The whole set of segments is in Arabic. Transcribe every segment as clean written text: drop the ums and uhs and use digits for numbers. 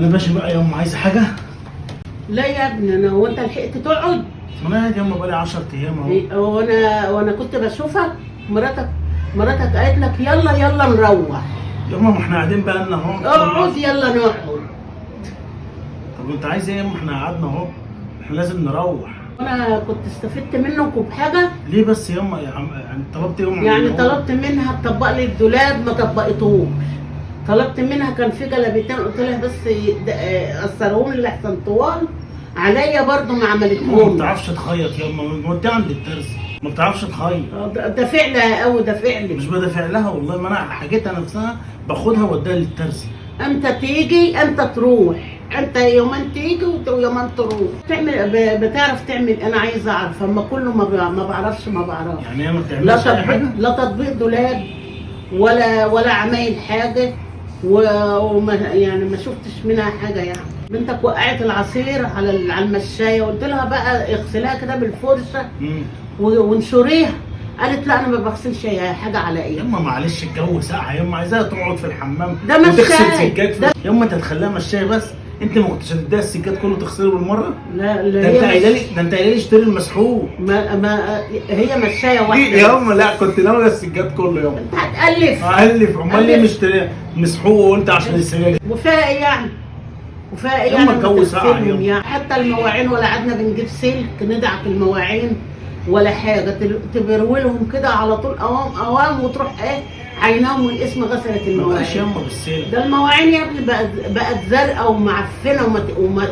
انا ماشي بقى يا ام، عايزه حاجه؟ لا يا ابني، انا هو انت لحقت تقعد؟ انا قاعد يا ام بقالي 10 ايام اهو. وانا كنت بشوفك. مراتك قالت لك يلا يلا نروح. يا ام ما احنا قاعدين بقى لنا اهو. اقعد يلا نقعد. طب انت عايز ايه يا ام؟ احنا قعدنا اهو، احنا لازم نروح. وانا كنت استفدت منكم بحاجه؟ ليه بس يا ام؟ يا عم يعني طلبت يوم يعني طلبت منها تطبق لي الدولاب ما طبقتوش. طلبت منها كان في جلابيتين قلت لها بس قصرهم لي احسن طوال عليا برضو ما ما عملتهم. بتعرفش تخيط يا ام، ما انت عند الترزي ما بتعرفش تخيط. دافع لها قوي، دافع لي. مش بدافع لها والله، ما انا حاجتها نفسها باخدها واديها للترزي. امتى تيجي امتى تروح؟ انت يومين تيجي ويومين تروح. بتعرف تعمل؟ انا عايزه اعرف. اما كله ما بعرفش. يعني هي ما لا بتعملش اي حاجه؟ تطبيق، لا تطبيق دولاب ولا عمايل حاجه وما يعني ما شفتش منها حاجه. يعني بنتك وقعت العصير على المشايه، قلت لها بقى اغسلها كده بالفرشه وانشريها. قالت لا انا ما بغسلش حاجه على ايه. يما معلش الجو ساقع يما، عايزاها تقعد في الحمام ده مشاية. وتغسل سجاد يما انت هتخليها مشايه بس؟ انت ما كنتش هتديها السجاد كله تغسله بالمره؟ لا ده انت قايله لي، ده انت قايله لي اشتري المسحوق. ما هي مشايه واحده. يما لا كنت ناوي السجاد كله يما. انت هتألف. هألف، امال ليه مشتري مسحوق وانت عشان السجاد؟ وفيها ايه يعني؟ وفيها ايه يما يعني؟ الجو ساقع بتغسلهم يما. يعني. حتى المواعين ولا قعدنا بنجيب سلك ندعك المواعين ولا حاجه. تبرولهم كده على طول اوام وتروح ايه عيناهم والاسم غسلت ما بقاش المواعين. يما بالسيل. ده المواعين يا ابني بقت زرقاء ومعفنه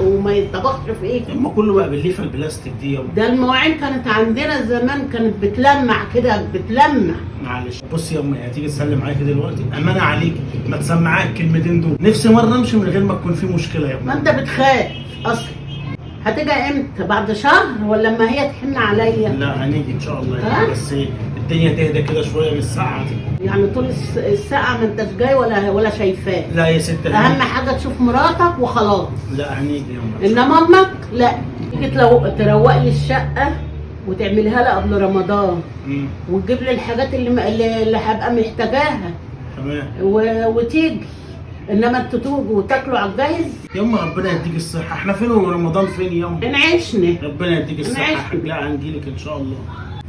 وما يتطبخش في ايه. يما كله بقى بالليفه البلاستيك دي يما. ده المواعين كانت عندنا زمان كانت بتلمع كده، بتلمع. معلش بص يا امي، هتيجي تسلم عليكي دلوقتي، امانه عليك ما تسمعاك الكلمتين دول. نفسي مره امشي من غير ما تكون في مشكله يا امي. ما انت بتخاف اصلا. هتيجي امتى؟ بعد شهر ولا لما هي تحن عليا؟ لا هنيجي ان شاء الله ها؟ يعني، بس الدنيا تهدى كده شويه من الساعه دي. يعني طول الساعه ما انتش جاي ولا شايفاه. لا يا ست اهم حاجه تشوف مراتك وخلاص. لا هنيجي يا امي. انما امك لا. تيجي تروق لي الشقه وتعملها لي قبل رمضان وتجيب لي الحاجات اللي هبقى محتاجاها تمام. وتيجي. انما انتوا تيجوا وتاكلوا على الجاهز. يما ربنا يديك الصحه، احنا فين ورمضان فين يما؟ ان عشنا. ربنا يديك الصحه. عشنا. لا هنجيلك ان شاء الله.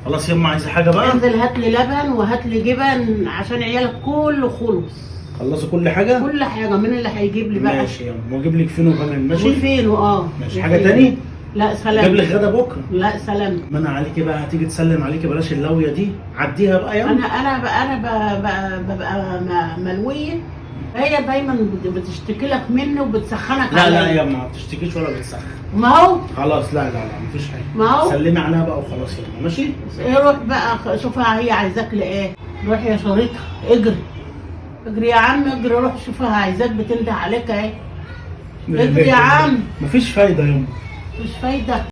خلاص يما، عايزه حاجه بقى؟ انزل هات لي لبن وهات لي جبن عشان عيالك كله خلص. خلصوا كل حاجه؟ كل حاجه. مين اللي هيجيب لي بقى؟ ماشي يما، واجيب لك فينو كمان. ماشي فين ماشي. حاجه تاني؟ لا سلام. جاب لك غدا بكره. لا سلام. ما انا عليكي بقى، هتيجي تسلم عليكي، بلاش اللويه دي، عديها بقى يما. انا ببقى ملويه. هي دايما بتشتكي لك مني وبتسخنك لا عليا. لا يا ما بتشتكيش ولا بتسخن. ما هو خلاص لا لا لا مفيش حاجه. ما هو سلمي عليها بقى وخلاص يا ماشي. روح بقى شوفها هي عايزاك لايه. روح يا شريطه اجري. اجري يا عم اجري. روح شوفها عايزاك بتنده عليك اهي. اجري يا عم. مفيش فايده يا مش فايده.